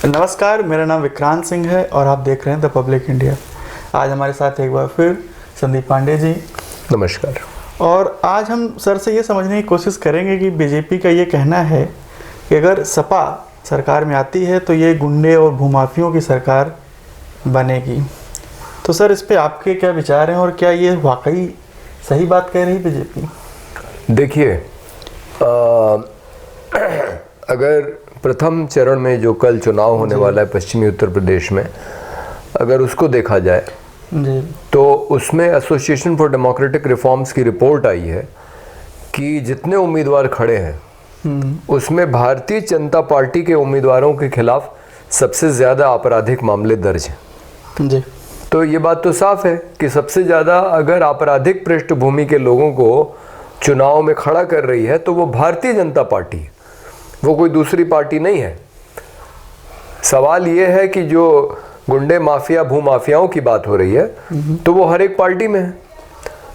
नमस्कार, मेरा नाम विक्रांत सिंह है और आप देख रहे हैं द पब्लिक इंडिया। आज हमारे साथ एक बार फिर संदीप पांडे जी। नमस्कार। और आज हम सर से ये समझने की कोशिश करेंगे कि बीजेपी का ये कहना है कि अगर सपा सरकार में आती है तो ये गुंडे और भूमाफियों की सरकार बनेगी। तो सर, इस पे आपके क्या विचार हैं और क्या ये वाकई सही बात कह रही बीजेपी? देखिए, अगर प्रथम चरण में जो कल चुनाव होने वाला है पश्चिमी उत्तर प्रदेश में, अगर उसको देखा जाए जी, तो उसमें एसोसिएशन फॉर डेमोक्रेटिक रिफॉर्म्स की रिपोर्ट आई है कि जितने उम्मीदवार खड़े हैं उसमें भारतीय जनता पार्टी के उम्मीदवारों के खिलाफ सबसे ज़्यादा आपराधिक मामले दर्ज हैं। जी, तो ये बात तो साफ है कि सबसे ज़्यादा अगर आपराधिक पृष्ठभूमि के लोगों को चुनाव में खड़ा कर रही है तो वो भारतीय जनता पार्टी है, वो कोई दूसरी पार्टी नहीं है। सवाल ये है कि जो गुंडे माफिया भूमाफियाओं की बात हो रही है तो वो हर एक पार्टी में है।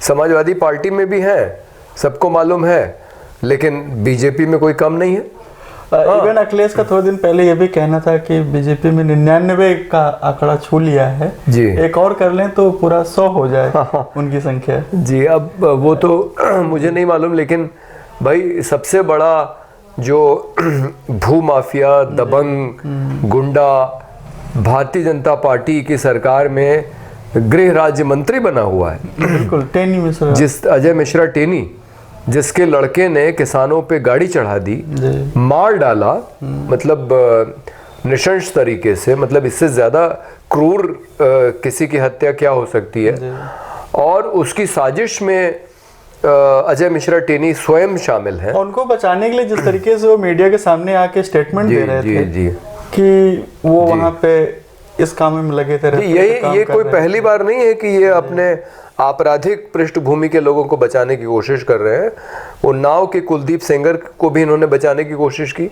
समाजवादी पार्टी में भी है, सबको मालूम है, लेकिन बीजेपी में कोई कम नहीं है। इवन अखिलेश का थोड़े दिन पहले ये भी कहना था कि बीजेपी में 99 का आंकड़ा छू लिया है जी, एक और कर लें तो पूरा 100 हो जाए उनकी संख्या। जी, अब वो तो मुझे नहीं मालूम, लेकिन भाई सबसे बड़ा जो भूमाफिया दबंग गुंडा भारतीय जनता पार्टी की सरकार में गृह राज्य मंत्री बना हुआ है, बिल्कुल टेनी मिश्रा, अजय मिश्रा टेनी, जिसके लड़के ने किसानों पे गाड़ी चढ़ा दी, मार डाला, मतलब नृशंस तरीके से, मतलब इससे ज्यादा क्रूर किसी की हत्या क्या हो सकती है। और उसकी साजिश में अजय मिश्रा टेनी स्वयं शामिल है। उनको बचाने के लिए जिस तरीके से वो मीडिया के सामने आके स्टेटमेंट दे रहे थे जी, कि वो वहाँ पे इस काम में लगे थे। ये कोई पहली बार नहीं है कि ये अपने आपराधिक पृष्ठभूमि के लोगों को बचाने की कोशिश कर रहे हैं। वो नाव के कुलदीप सेंगर को भी इन्होंने बचाने की कोशिश की,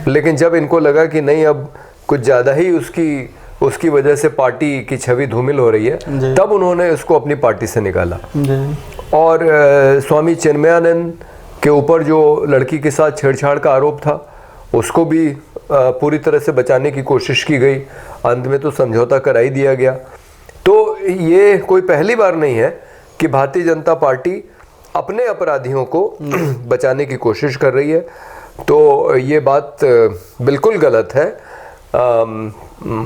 लेकिन जब इनको लगा कि नहीं, अब कुछ ज़्यादा ही उसकी वजह से पार्टी की छवि धूमिल हो रही है, तब उन्होंने उसको अपनी पार्टी से निकाला। और स्वामी चिन्मयानंद के ऊपर जो लड़की के साथ छेड़छाड़ का आरोप था, उसको भी पूरी तरह से बचाने की कोशिश की गई। अंत में तो समझौता करा ही दिया गया। तो ये कोई पहली बार नहीं है कि भारतीय जनता पार्टी अपने अपराधियों को बचाने की कोशिश कर रही है। तो ये बात बिल्कुल गलत है।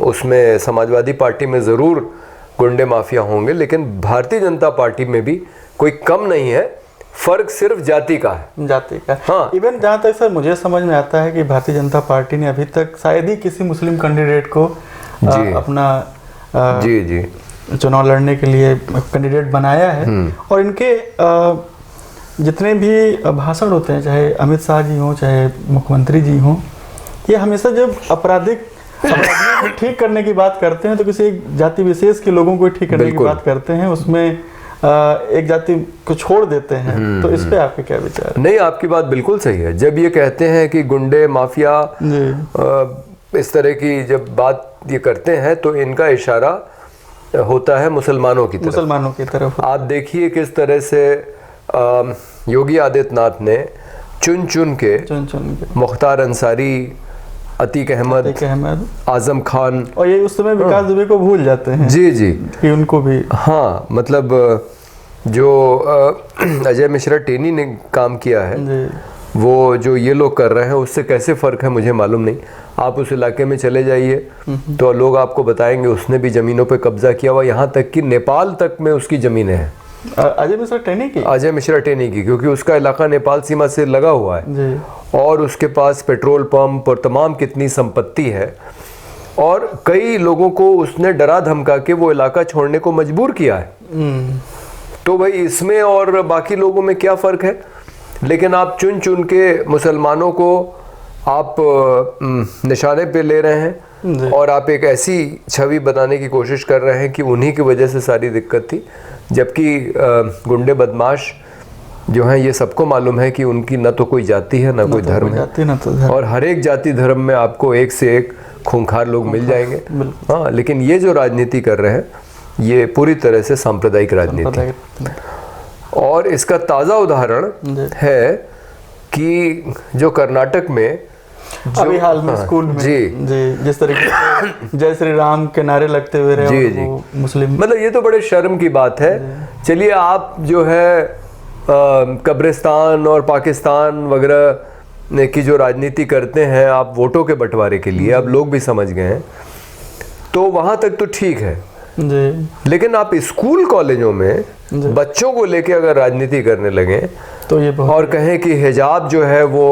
उसमें समाजवादी पार्टी में ज़रूर गुंडे माफिया होंगे, लेकिन भारतीय जनता पार्टी में भी कोई कम नहीं है। फर्क सिर्फ जाति का है, जाति का। हाँ, इवन जहाँ तक सर मुझे समझ में आता है कि भारतीय जनता पार्टी ने अभी तक शायद ही किसी मुस्लिम कैंडिडेट को अपना जी चुनाव लड़ने के लिए कैंडिडेट बनाया है। और इनके जितने भी भाषण होते हैं, चाहे अमित शाह जी हों चाहे मुख्यमंत्री जी हों, ये हमेशा जब अपराधियों को ठीक करने की बात करते हैं तो किसी एक जाति विशेष के लोगों को ठीक करने की बात करते हैं, उसमें एक जाति को छोड़ देते हैं। तो इस पे आपके क्या विचार? नहीं, आपकी बात बिल्कुल सही है। जब ये कहते हैं कि गुंडे माफिया इस तरह की जब बात ये करते हैं तो इनका इशारा होता है मुसलमानों की तरफ। आप देखिए किस तरह से योगी आदित्यनाथ ने चुन चुन के मुख्तार अंसारी, अतीक अहमद, आजम खान, और ये उस समय विकास दुबे को भूल जाते हैं। जी कि उनको भी, हाँ, मतलब जो अजय मिश्रा टेनी ने काम किया है, वो जो ये लोग कर रहे हैं उससे कैसे फ़र्क है मुझे मालूम नहीं। आप उस इलाके में चले जाइए तो लोग आपको बताएंगे उसने भी ज़मीनों पे कब्जा किया हुआ, यहाँ तक कि नेपाल तक में उसकी ज़मीनें हैं। अजय मिश्रा टेनी की, क्योंकि उसका इलाका नेपाल सीमा से लगा हुआ है और उसके पास पेट्रोल पंप और तमाम कितनी संपत्ति है। और कई लोगों को उसने डरा धमका के वो इलाका छोड़ने को मजबूर किया है। तो भाई इसमें और बाकी लोगों में क्या फ़र्क है? लेकिन आप चुन चुन के मुसलमानों को आप निशाने पे ले रहे हैं और आप एक ऐसी छवि बनाने की कोशिश कर रहे हैं कि उन्हीं की वजह से सारी दिक्कत थी। जबकि गुंडे बदमाश जो हैं, ये सबको मालूम है कि उनकी न तो कोई जाति है न कोई धर्म है, और हर एक जाति धर्म में आपको एक से एक खूंखार लोग मिल जाएंगे। हाँ, लेकिन ये जो राजनीति कर रहे हैं ये पूरी तरह से सांप्रदायिक राजनीति। और इसका ताज़ा उदाहरण है कि जो कर्नाटक में अभी हाल में स्कूल में जी जिस तरीके से जय श्री राम के नारे लगते हुए रहे जी मुस्लिम, मतलब ये तो बड़े शर्म की बात है। चलिए आप जो है कब्रिस्तान और पाकिस्तान वगैरह की जो राजनीति करते हैं आप वोटों के बंटवारे के लिए, अब लोग भी समझ गए हैं, तो वहाँ तक तो ठीक है जी। लेकिन आप स्कूल कॉलेजों में बच्चों को लेके अगर राजनीति करने लगे तो ये और कहें कि हिजाब जो है वो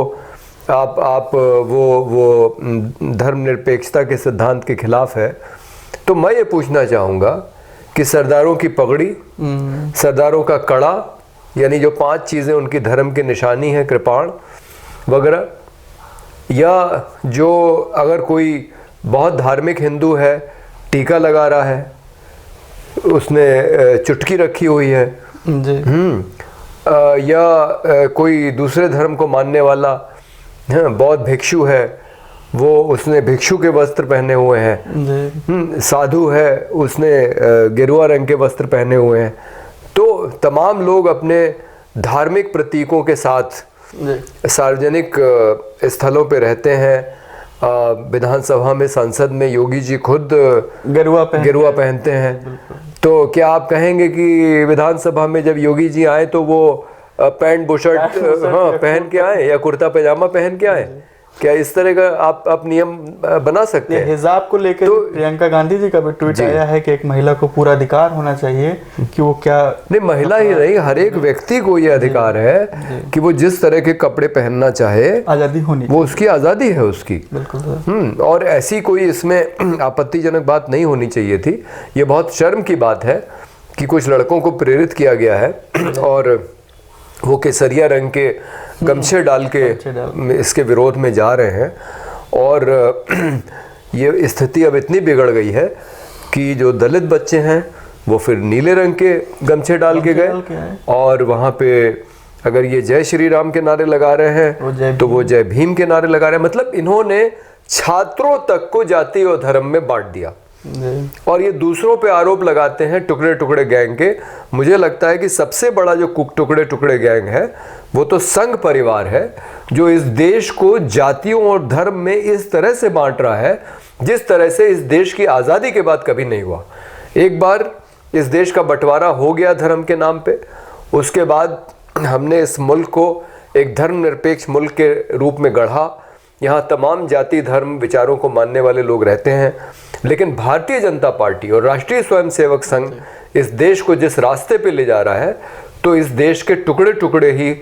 आप वो धर्मनिरपेक्षता के सिद्धांत के खिलाफ है, तो मैं ये पूछना चाहूँगा कि सरदारों की पगड़ी, सरदारों का कड़ा, यानी जो 5 चीज़ें उनकी धर्म की निशानी है, कृपाण वगैरह, या जो अगर कोई बहुत धार्मिक हिंदू है टीका लगा रहा है, उसने चुटकी रखी हुई है जी। या कोई दूसरे धर्म को मानने वाला बौद्ध भिक्षु है, वो उसने भिक्षु के वस्त्र पहने हुए हैं, साधु है उसने गेरुआ रंग के वस्त्र पहने हुए हैं, तो तमाम लोग अपने धार्मिक प्रतीकों के साथ सार्वजनिक स्थलों पे रहते हैं। विधानसभा में, संसद में योगी जी खुद गेरुआ पहनते हैं, तो क्या आप कहेंगे कि विधानसभा में जब योगी जी आए तो वो पैंट बुशर्ट पहन के आए या कुर्ता पैजामा पहन के आए? क्या इस तरह का आप नियम बना सकते हैं? हिजाब को लेकर तो प्रियंका गांधी जी का भी ट्वीट आया है कि एक महिला को पूरा अधिकार होना चाहिए कि वो क्या, नहीं महिला ही नहीं, हर एक व्यक्ति को ये अधिकार है कि वो जिस तरह के कपड़े पहनना चाहे, आजादी होनी, वो उसकी आजादी है उसकी। बिल्कुल और ऐसी कोई इसमें आपत्तिजनक बात नहीं होनी चाहिए थी। ये बहुत शर्म की बात है कि कुछ लड़कों को प्रेरित किया गया है और वो केसरिया रंग के गमछे डाल के इसके विरोध में जा रहे हैं। और ये स्थिति अब इतनी बिगड़ गई है कि जो दलित बच्चे हैं वो फिर नीले रंग के गमछे डाल के गए, और वहाँ पे अगर ये जय श्री राम के नारे लगा रहे हैं तो वो जय भीम के नारे लगा रहे हैं। मतलब इन्होंने छात्रों तक को जाति और धर्म में बांट दिया और ये दूसरों पे आरोप लगाते हैं टुकड़े टुकड़े गैंग के। मुझे लगता है कि सबसे बड़ा जो टुकड़े टुकड़े गैंग है वो तो संघ परिवार है, जो इस देश को जातियों और धर्म में इस तरह से बांट रहा है जिस तरह से इस देश की आज़ादी के बाद कभी नहीं हुआ। एक बार इस देश का बंटवारा हो गया धर्म के नाम पे, उसके बाद हमने इस मुल्क को एक धर्मनिरपेक्ष मुल्क के रूप में गढ़ा। यहाँ तमाम जाति धर्म विचारों को मानने वाले लोग रहते हैं, लेकिन भारतीय जनता पार्टी और राष्ट्रीय स्वयंसेवक संघ इस देश को जिस रास्ते पे ले जा रहा है, तो इस देश के टुकड़े टुकड़े ही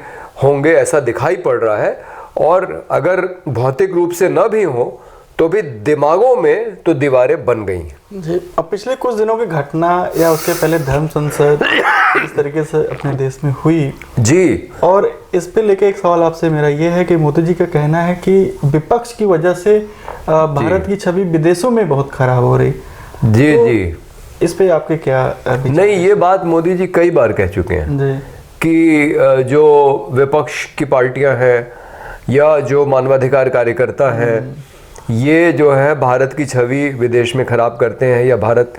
होंगे ऐसा दिखाई पड़ रहा है। और अगर भौतिक रूप से न भी हो तो भी दिमागों में तो दीवारें बन गई जी। अब पिछले कुछ दिनों की घटना या उसके पहले धर्म संसद इस तरीके से अपने देश में हुई जी, और इस पे लेके एक सवाल आपसे मेरा ये है कि मोदी जी का कहना है कि विपक्ष की वजह से भारत की छवि विदेशों में बहुत खराब हो रही जी तो जी। इस पे आपके क्या नहीं, ये बात मोदी जी कई बार कह चुके हैं जी कि जो विपक्ष की पार्टियां हैं या जो मानवाधिकार कार्यकर्ता हैं, ये जो है भारत की छवि विदेश में खराब करते हैं या भारत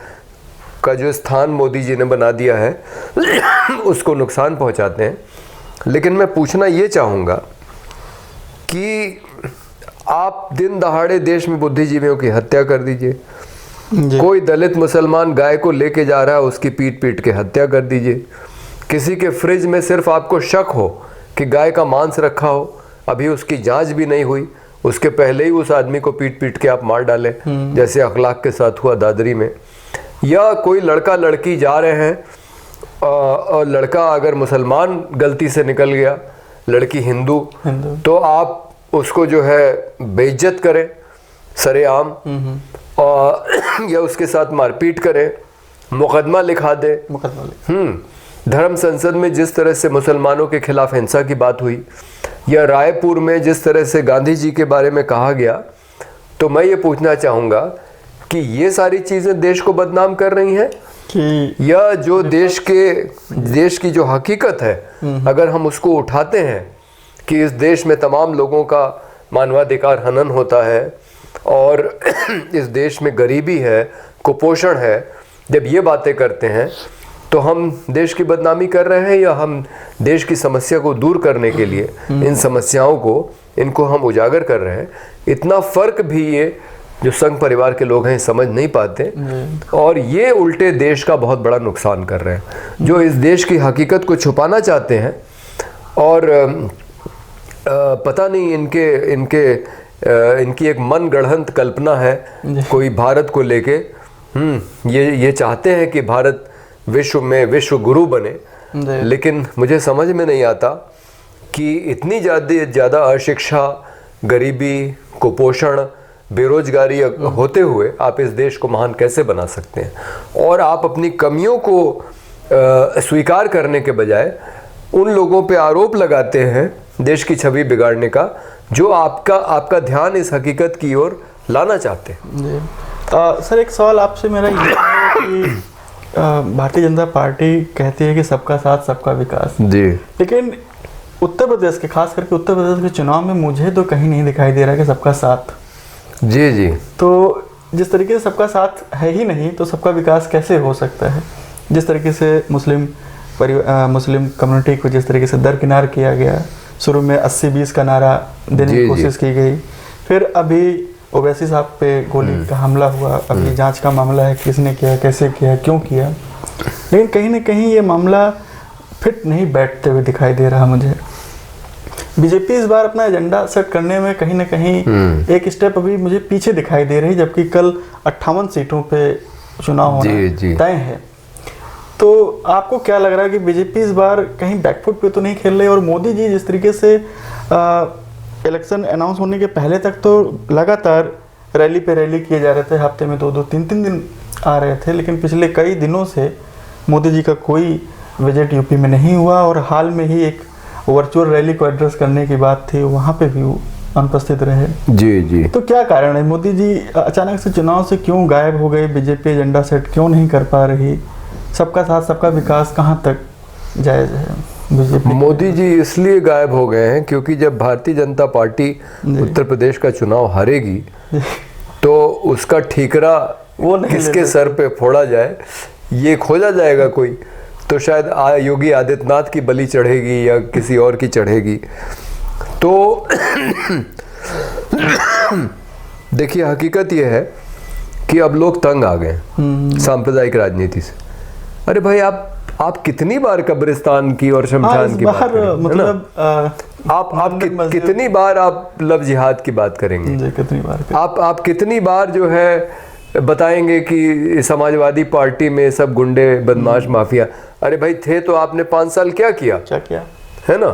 का जो स्थान मोदी जी ने बना दिया है उसको नुकसान पहुंचाते हैं। लेकिन मैं पूछना ये चाहूँगा कि आप दिन दहाड़े देश में बुद्धिजीवियों की हत्या कर दीजिए, कोई दलित मुसलमान गाय को लेके जा रहा है उसकी पीट पीट के हत्या कर दीजिए, किसी के फ्रिज में सिर्फ आपको शक हो कि गाय का मांस रखा हो, अभी उसकी जांच भी नहीं हुई, उसके पहले ही उस आदमी को पीट पीट के आप मार डालें, जैसे अखलाक के साथ हुआ दादरी में। या कोई लड़का लड़की जा रहे हैं और लड़का अगर मुसलमान गलती से निकल गया, लड़की हिंदू, तो आप उसको जो है बेइज्जत करें सरेआम और या उसके साथ मारपीट करें, मुकदमा लिखा दे। धर्म संसद में जिस तरह से मुसलमानों के खिलाफ हिंसा की बात हुई, या रायपुर में जिस तरह से गांधी जी के बारे में कहा गया, तो मैं ये पूछना चाहूँगा कि ये सारी चीज़ें देश को बदनाम कर रही हैं कि या जो देश की जो हकीकत है अगर हम उसको उठाते हैं कि इस देश में तमाम लोगों का मानवाधिकार हनन होता है और इस देश में गरीबी है, कुपोषण है, जब ये बातें करते हैं तो हम देश की बदनामी कर रहे हैं या हम देश की समस्या को दूर करने के लिए इन समस्याओं को, इनको हम उजागर कर रहे हैं? इतना फर्क भी ये जो संघ परिवार के लोग हैं समझ नहीं पाते, और ये उल्टे देश का बहुत बड़ा नुकसान कर रहे हैं। जो इस देश की हकीकत को छुपाना चाहते हैं और पता नहीं इनकी एक मन गढ़ंत कल्पना है कोई भारत को लेके, ये चाहते हैं कि भारत विश्व में विश्व गुरु बने, लेकिन मुझे समझ में नहीं आता कि इतनी ज़्यादा अशिक्षा, गरीबी, कुपोषण, बेरोजगारी होते हुए आप इस देश को महान कैसे बना सकते हैं? और आप अपनी कमियों को स्वीकार करने के बजाय उन लोगों पे आरोप लगाते हैं देश की छवि बिगाड़ने का, जो आपका ध्यान इस हकीकत की ओर लाना चाहते हैं। सर, एक सवाल आपसे मेरा ये है कि भारतीय जनता पार्टी कहती है कि सबका साथ सबका विकास जी, लेकिन उत्तर प्रदेश के, खास करके उत्तर प्रदेश के चुनाव में मुझे तो कहीं नहीं दिखाई दे रहा कि सबका साथ। जी जी। तो जिस तरीके से सबका साथ है ही नहीं, तो सबका विकास कैसे हो सकता है? जिस तरीके से मुस्लिम कम्युनिटी को जिस तरीके से दरकिनार किया गया, शुरू में 80-20 का नारा देने की कोशिश की गई, फिर अभी ओवैसी साहब पे गोली का हमला हुआ, अभी जांच का मामला है, किसने किया, कैसे किया, क्यों किया, लेकिन कहीं ना कहीं ये मामला फिट नहीं बैठते हुए दिखाई दे रहा मुझे। बीजेपी इस बार अपना एजेंडा सेट करने में कहीं ना कहीं एक स्टेप अभी मुझे पीछे दिखाई दे रही, जबकि कल 58 सीटों पे चुनाव होना तय है। तो आपको क्या लग रहा है कि बीजेपी इस बार कहीं बैकफुट पे तो नहीं खेल रही? और मोदी जी जिस तरीके से इलेक्शन अनाउंस होने के पहले तक तो लगातार रैली पे रैली किए जा रहे थे, हफ्ते में 2-2, 3-3 दिन आ रहे थे, लेकिन पिछले कई दिनों से मोदी जी का कोई विजिट यूपी में नहीं हुआ, और हाल में ही एक वर्चुअल रैली को एड्रेस करने की बात थी, वहाँ पे भी अनुपस्थित रहे। जी जी। तो क्या कारण है, मोदी जी अचानक से चुनाव से क्यों गायब हो गए? बीजेपी एजेंडा सेट क्यों नहीं कर पा रही? सबका साथ सबका विकास कहाँ तक जायज है? मोदी जी इसलिए गायब हो गए हैं क्योंकि जब भारतीय जनता पार्टी उत्तर प्रदेश का चुनाव हारेगी तो उसका ठीकरा वो किसके सर पे फोड़ा जाए ये खोजा जाएगा कोई, तो शायद योगी आदित्यनाथ की बलि चढ़ेगी या किसी और की चढ़ेगी। तो देखिए हकीकत यह है कि अब लोग तंग आ गए सांप्रदायिक राजनीति से। अरे भाई आप कितनी बार कब्रिस्तान की और शमशान की बात करेंगे, मतलब आप कितनी बार आप लव जिहाद की बात करेंगे? कितनी बार आप कितनी बार जो है बताएंगे कि समाजवादी पार्टी में सब गुंडे बदमाश माफिया? अरे भाई थे तो आपने 5 साल क्या किया है ना?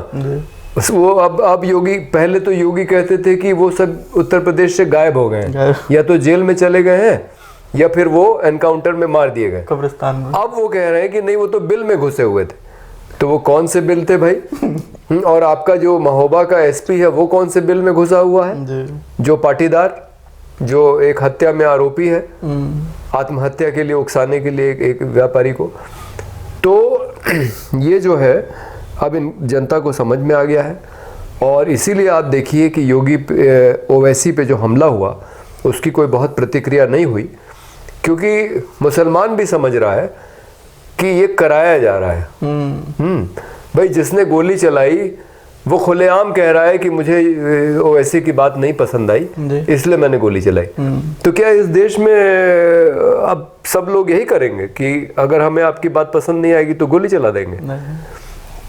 वो अब योगी, पहले तो योगी कहते थे कि वो सब उत्तर प्रदेश से गायब हो गए, या तो जेल में चले गए हैं या फिर वो एनकाउंटर में मार दिए गए कब्रिस्तान में। अब वो कह रहे हैं कि नहीं वो तो बिल में घुसे हुए थे। तो वो कौन से बिल थे भाई? और आपका जो महोबा का एसपी है वो कौन से बिल में घुसा हुआ है? जो पाटीदार, जो एक हत्या में आरोपी है, आत्महत्या के लिए उकसाने के लिए एक व्यापारी को। तो ये जो है अब इन जनता को समझ में आ गया है, और इसीलिए आप देखिए कि योगी ओवैसी पे जो हमला हुआ उसकी कोई बहुत प्रतिक्रिया नहीं हुई, क्योंकि मुसलमान भी समझ रहा है कि ये कराया जा रहा है। भाई जिसने गोली चलाई वो खुलेआम कह रहा है कि मुझे ओवैसी की बात नहीं पसंद आई इसलिए मैंने गोली चलाई। तो क्या इस देश में अब सब लोग यही करेंगे कि अगर हमें आपकी बात पसंद नहीं आएगी तो गोली चला देंगे?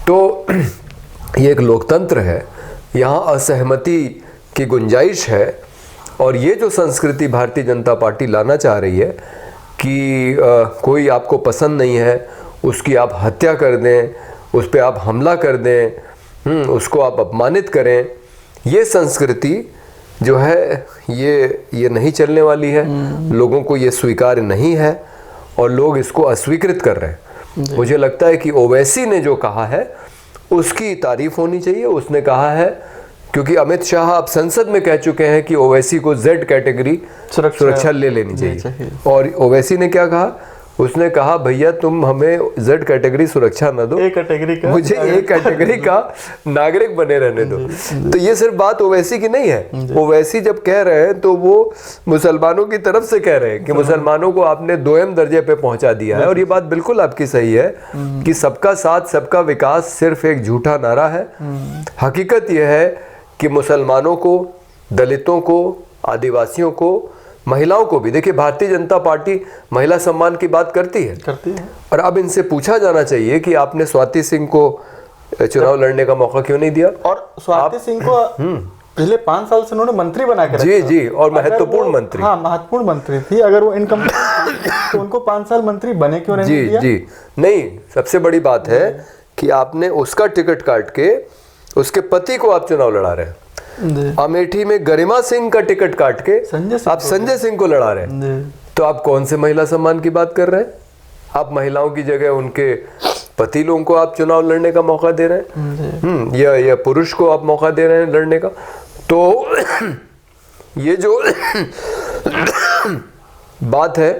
तो ये एक लोकतंत्र है, यहाँ असहमति की गुंजाइश है, और ये जो संस्कृति भारतीय जनता पार्टी लाना चाह रही है कि कोई आपको पसंद नहीं है उसकी आप हत्या कर दें, उस पर आप हमला कर दें, उसको आप अपमानित करें, ये संस्कृति जो है ये नहीं चलने वाली है। लोगों को ये स्वीकार नहीं है और लोग इसको अस्वीकृत कर रहे हैं। मुझे लगता है कि ओवैसी ने जो कहा है उसकी तारीफ होनी चाहिए। उसने कहा है, क्योंकि अमित शाह अब संसद में कह चुके हैं कि ओवैसी को Z कैटेगरी सुरक्षा ले लेनी चाहिए। और ओवैसी ने क्या कहा? उसने कहा भैया तुम हमें Z कैटेगरी सुरक्षा न दो, A कैटेगरी का, मुझे A कैटेगरी का नागरिक बने रहने दो। तो ये सिर्फ बात ओवैसी की नहीं है। ओवैसी जब कह रहे हैं तो वो मुसलमानों की तरफ से कह रहे हैं कि मुसलमानों को आपने 2M दर्जे पे पहुंचा दिया है। और ये बात बिल्कुल आपकी सही है कि सबका साथ सबका विकास सिर्फ एक झूठा नारा है। हकीकत यह है कि मुसलमानों को, दलितों को, आदिवासियों को, महिलाओं को भी, देखिए भारतीय जनता पार्टी महिला सम्मान की बात करती है। और अब इनसे पूछा जाना चाहिए कि आपने स्वाति सिंह को चुनाव लड़ने का मौका क्यों नहीं दिया। और स्वाति सिंह को पिछले 5 साल से उन्होंने मंत्री बना कर जी जी, और महत्वपूर्ण मंत्री, हाँ महत्वपूर्ण मंत्री थी। अगर वो इनकम तो उनको 5 साल मंत्री बने क्यों नहीं दिया? जी नहीं, सबसे बड़ी बात है कि आपने उसका टिकट काट के उसके पति को आप चुनाव लड़ा रहे हैं। अमेठी में गरिमा सिंह का टिकट काट के आप संजय सिंह को लड़ा रहे हैं। तो आप कौन से महिला सम्मान की बात कर रहे हैं? आप महिलाओं की जगह उनके पति लोगों को आप चुनाव लड़ने का मौका दे रहे हैं, या पुरुष को आप मौका दे रहे हैं लड़ने का। तो ये जो बात है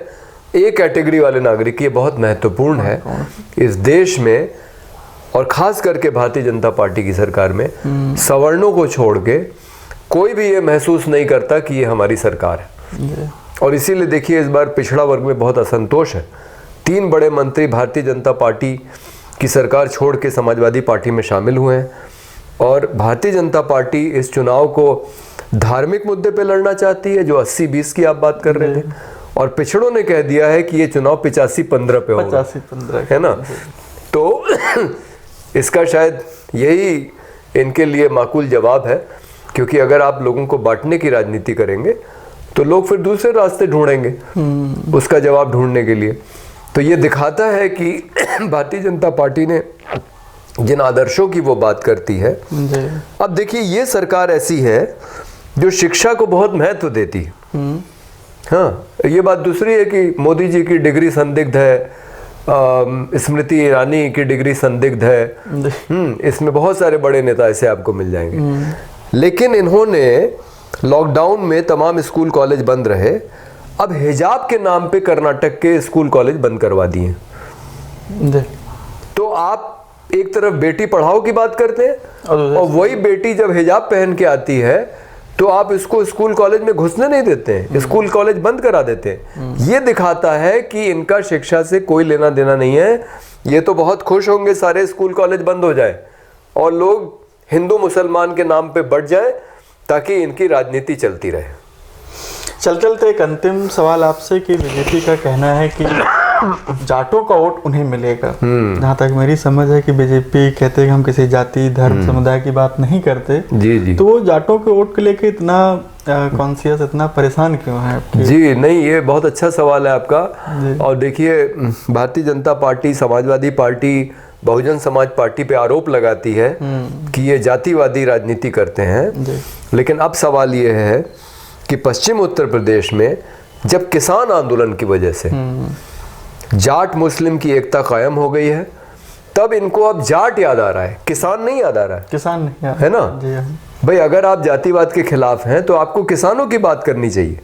A कैटेगरी वाले नागरिक की, ये बहुत महत्वपूर्ण है इस देश में, और खास करके भारतीय जनता पार्टी की सरकार में। सवर्णों को छोड़ के कोई भी ये महसूस नहीं करता कि ये हमारी सरकार है। और इसीलिए देखिए इस बार पिछड़ा वर्ग में बहुत असंतोष है। 3 बड़े मंत्री भारतीय जनता पार्टी की सरकार छोड़ के समाजवादी पार्टी में शामिल हुए हैं। और भारतीय जनता पार्टी इस चुनाव को धार्मिक मुद्दे पे लड़ना चाहती है, जो 80-20 की आप बात कर रहे थे, और पिछड़ों ने कह दिया है कि ये चुनाव 85-15 पे होगा, 85-15 है ना। तो इसका शायद यही इनके लिए माकूल जवाब है, क्योंकि अगर आप लोगों को बांटने की राजनीति करेंगे तो लोग फिर दूसरे रास्ते ढूंढेंगे उसका जवाब ढूंढने के लिए। तो ये दिखाता है कि भारतीय जनता पार्टी ने जिन आदर्शों की वो बात करती है। अब देखिए ये सरकार ऐसी है जो शिक्षा को बहुत महत्व देती है। हाँ, ये बात दूसरी है कि मोदी जी की डिग्री संदिग्ध है, स्मृति ईरानी की डिग्री संदिग्ध है, इसमें बहुत सारे बड़े नेता ऐसे आपको मिल जाएंगे। लेकिन इन्होंने लॉकडाउन में तमाम स्कूल कॉलेज बंद रहे, अब हिजाब के नाम पे कर्नाटक के स्कूल कॉलेज बंद करवा दिए। तो आप एक तरफ बेटी पढ़ाओ की बात करते हैं और वही बेटी जब हिजाब पहन के आती है तो आप इसको स्कूल कॉलेज में घुसने नहीं देते हैं, स्कूल कॉलेज बंद करा देते हैं। ये दिखाता है कि इनका शिक्षा से कोई लेना देना नहीं है। ये तो बहुत खुश होंगे सारे स्कूल कॉलेज बंद हो जाए और लोग हिंदू मुसलमान के नाम पे बढ़ जाए ताकि इनकी राजनीति चलती रहे। चलते एक अंतिम सवाल आपसे कि बीजेपी का कहना है कि जाटों का वोट उन्हें मिलेगा। जहाँ तक मेरी समझ है कि बीजेपी कहते हैं कि हम किसी जाति धर्म समुदाय की बात नहीं करते। जी। तो वो जाटों के वोट को लेके इतना कॉन्शियस, इतना परेशान क्यों है? जी नहीं, ये बहुत अच्छा सवाल है आपका। और देखिए Bharatiya Janata party, Samajwadi party, Bahujan Samaj party पे आरोप लगाती है कि ये जातिवादी राजनीति करते हैं। लेकिन अब सवाल ये है कि पश्चिम उत्तर प्रदेश में जब किसान आंदोलन की वजह से जाट मुस्लिम की एकता कायम हो गई है, तब इनको अब जाट याद आ रहा है, किसान नहीं याद आ रहा है। किसान नहीं, है ना भाई? अगर आप जातिवाद के खिलाफ हैं तो आपको किसानों की बात करनी चाहिए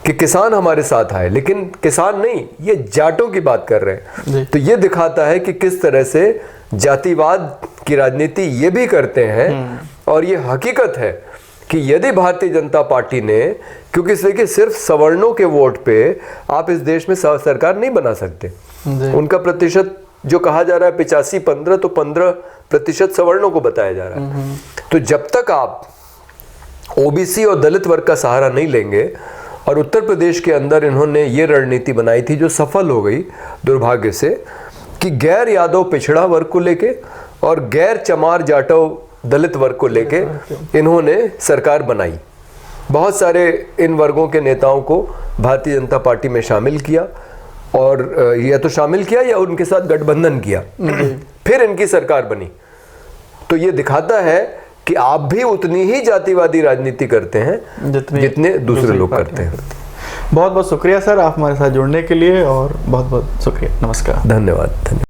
कि किसान हमारे साथ आए, लेकिन किसान नहीं, ये जाटों की बात कर रहे हैं। तो ये दिखाता है कि किस तरह से जातिवाद की राजनीति ये भी करते हैं। और ये हकीकत है कि यदि भारतीय जनता पार्टी ने, क्योंकि देखिए सिर्फ सवर्णों के वोट पे आप इस देश में सरकार नहीं बना सकते। उनका प्रतिशत जो कहा जा रहा है 85-15, तो 15% सवर्णों को बताया जा रहा है। तो जब तक आप ओबीसी और दलित वर्ग का सहारा नहीं लेंगे, और उत्तर प्रदेश के अंदर इन्होंने ये रणनीति बनाई थी जो सफल हो गई दुर्भाग्य से, कि गैर यादव पिछड़ा वर्ग को लेके और गैर चमार जाटव दलित वर्ग को लेके इन्होंने सरकार बनाई। बहुत सारे इन वर्गों के नेताओं को भारतीय जनता पार्टी में शामिल किया, और या तो शामिल किया या उनके साथ गठबंधन किया, फिर इनकी सरकार बनी। तो ये दिखाता है कि आप भी उतनी ही जातिवादी राजनीति करते हैं जितने दूसरे लोग करते हैं। बहुत बहुत शुक्रिया सर, आप हमारे साथ जुड़ने के लिए, और बहुत बहुत शुक्रिया। नमस्कार। धन्यवाद।